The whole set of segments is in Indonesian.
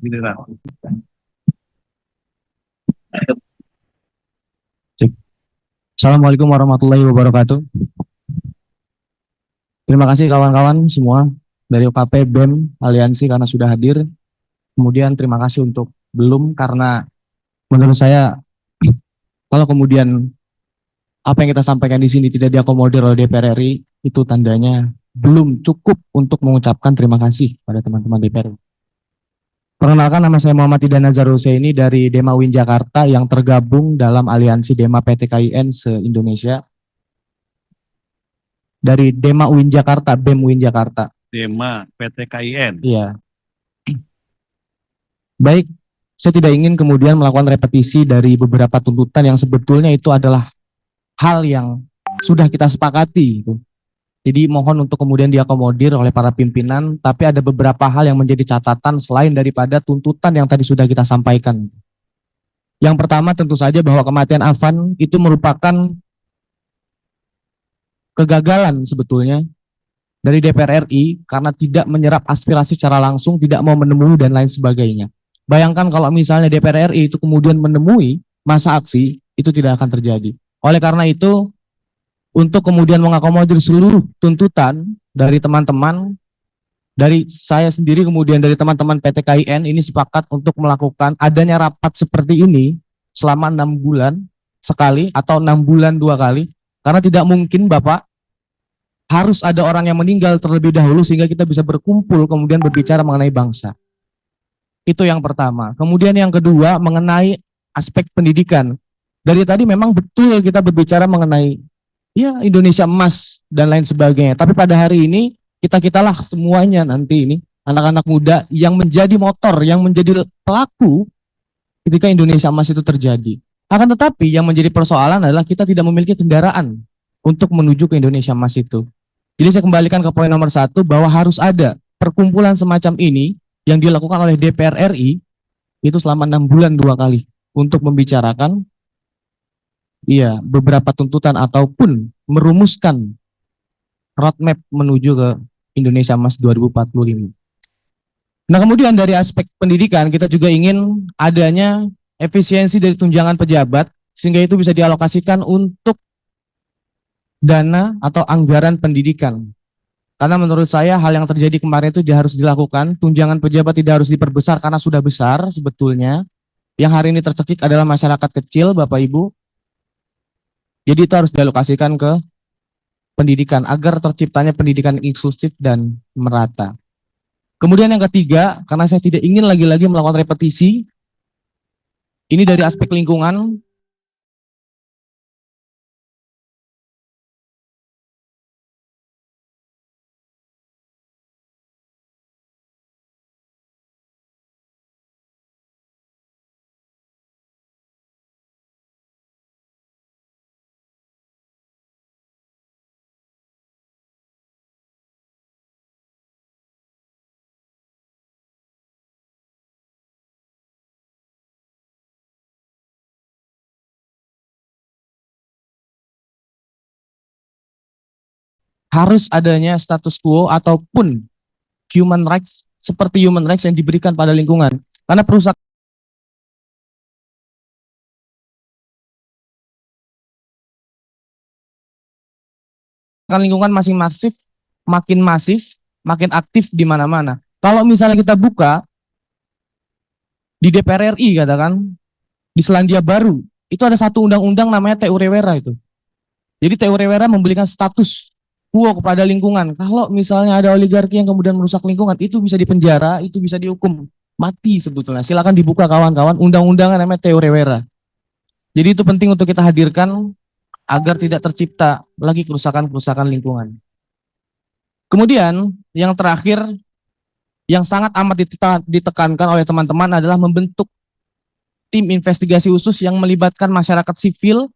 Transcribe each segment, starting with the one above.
Giliran. Cek. Assalamualaikum warahmatullahi wabarakatuh. Terima kasih kawan-kawan semua dari UKP, BEM, Aliansi karena sudah hadir. Kemudian terima kasih untuk belum karena menurut saya kalau kemudian apa yang kita sampaikan di sini tidak diakomodir oleh DPR RI, itu tandanya belum cukup untuk mengucapkan terima kasih pada teman-teman DPR. Perkenalkan, nama saya Muhammad Ida Nazar Husaini dari Dema Win Jakarta yang tergabung dalam Aliansi Dema PTKIN se-Indonesia. Dari Dema Win Jakarta, BEM Win Jakarta. Dema PTKIN. Iya. Baik, saya tidak ingin kemudian melakukan repetisi dari beberapa tuntutan yang sebetulnya itu adalah hal yang sudah kita sepakati. Gitu. Jadi mohon untuk kemudian diakomodir oleh para pimpinan, tapi ada beberapa hal yang menjadi catatan selain daripada tuntutan yang tadi sudah kita sampaikan. Yang pertama tentu saja bahwa kematian Afan itu merupakan kegagalan sebetulnya dari DPR RI karena tidak menyerap aspirasi secara langsung, tidak mau menemui dan lain sebagainya. Bayangkan kalau misalnya DPR RI itu kemudian menemui masa aksi, itu tidak akan terjadi. Oleh karena itu, untuk kemudian mengakomodir seluruh tuntutan dari teman-teman, dari saya sendiri kemudian dari teman-teman PTKIN ini sepakat untuk melakukan adanya rapat seperti ini selama 6 bulan sekali atau 6 bulan 2 kali. Karena tidak mungkin Bapak harus ada orang yang meninggal terlebih dahulu sehingga kita bisa berkumpul kemudian berbicara mengenai bangsa. Itu yang pertama. Kemudian yang kedua mengenai aspek pendidikan. Dari tadi memang betul kita berbicara mengenai ya Indonesia emas dan lain sebagainya. Tapi pada hari ini kita-kitalah semuanya nanti ini anak-anak muda yang menjadi motor, yang menjadi pelaku ketika Indonesia emas itu terjadi. Akan tetapi yang menjadi persoalan adalah kita tidak memiliki kendaraan untuk menuju ke Indonesia emas itu. Jadi saya kembalikan ke poin nomor 1 bahwa harus ada perkumpulan semacam ini yang dilakukan oleh DPR RI itu selama 6 bulan 2 kali untuk membicarakan beberapa tuntutan ataupun merumuskan roadmap menuju ke Indonesia Emas 2045. Nah, kemudian dari aspek pendidikan kita juga ingin adanya efisiensi dari tunjangan pejabat sehingga itu bisa dialokasikan untuk dana atau anggaran pendidikan. Karena menurut saya hal yang terjadi kemarin itu harus dilakukan, tunjangan pejabat tidak harus diperbesar karena sudah besar sebetulnya. Yang hari ini tercekik adalah masyarakat kecil, Bapak Ibu. Jadi itu harus dialokasikan ke pendidikan agar terciptanya pendidikan inklusif dan merata. Kemudian yang ketiga, karena saya tidak ingin lagi-lagi melakukan repetisi, ini dari aspek lingkungan. Harus adanya status quo ataupun human rights seperti human rights yang diberikan pada lingkungan. Karena perusahaan lingkungan makin masif, makin aktif di mana-mana. Kalau misalnya kita buka di DPR RI katakan di Selandia Baru itu ada satu undang-undang namanya TU Rewera itu. Jadi TU Rewera memberikan status quo kepada lingkungan. Kalau misalnya ada oligarki yang kemudian merusak lingkungan, itu bisa dipenjara, itu bisa dihukum mati sebetulnya. Silakan dibuka kawan-kawan undang-undangnya namanya TU Rewera. Jadi itu penting untuk kita hadirkan agar tidak tercipta lagi kerusakan-kerusakan lingkungan. Kemudian yang terakhir yang sangat amat ditekankan oleh teman-teman adalah membentuk tim investigasi khusus yang melibatkan masyarakat sipil,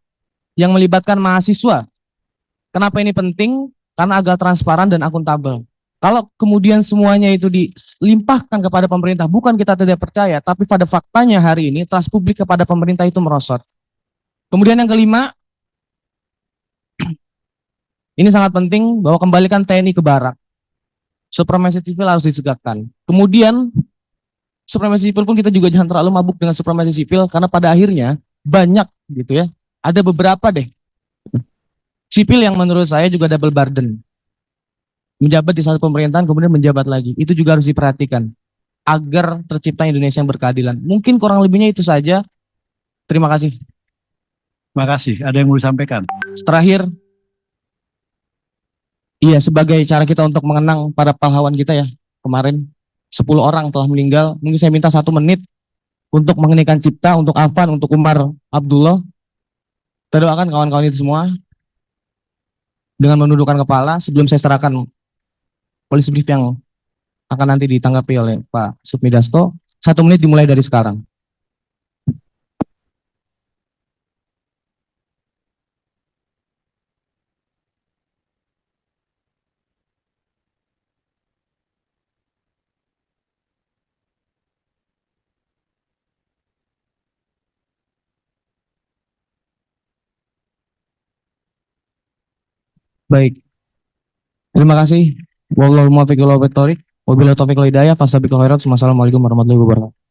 yang melibatkan mahasiswa. Kenapa ini penting? Karena agar transparan dan akuntabel. Kalau kemudian semuanya itu dilimpahkan kepada pemerintah, bukan kita tidak percaya, tapi pada faktanya hari ini trust publik kepada pemerintah itu merosot. Kemudian yang kelima, ini sangat penting bahwa kembalikan TNI ke barak. Supremasi sipil harus ditegakkan. Kemudian supremasi sipil pun kita juga jangan terlalu mabuk dengan supremasi sipil, karena pada akhirnya banyak gitu ya. Ada beberapa deh sipil yang menurut saya juga double burden. Menjabat di satu pemerintahan kemudian menjabat lagi. Itu juga harus diperhatikan agar tercipta Indonesia yang berkeadilan. Mungkin kurang lebihnya itu saja. Terima kasih. Terima kasih. Ada yang mau disampaikan? Terakhir, iya, sebagai cara kita untuk mengenang para pahlawan kita ya, kemarin 10 orang telah meninggal. Mungkin saya minta 1 menit untuk mengeningkan cipta, untuk Afan, untuk Umar Abdullah. Kita doakan kawan-kawan itu semua dengan menundukkan kepala sebelum saya serahkan polisi brief yang akan nanti ditanggapi oleh Pak Sufmi Dasko. 1 menit dimulai dari sekarang. Baik, terima kasih. Wassalamualaikum warahmatullahi wabarakatuh. Wabillahi taufiq wal hidayah. Fastabiqul khairat. Wassalamualaikum warahmatullahi wabarakatuh.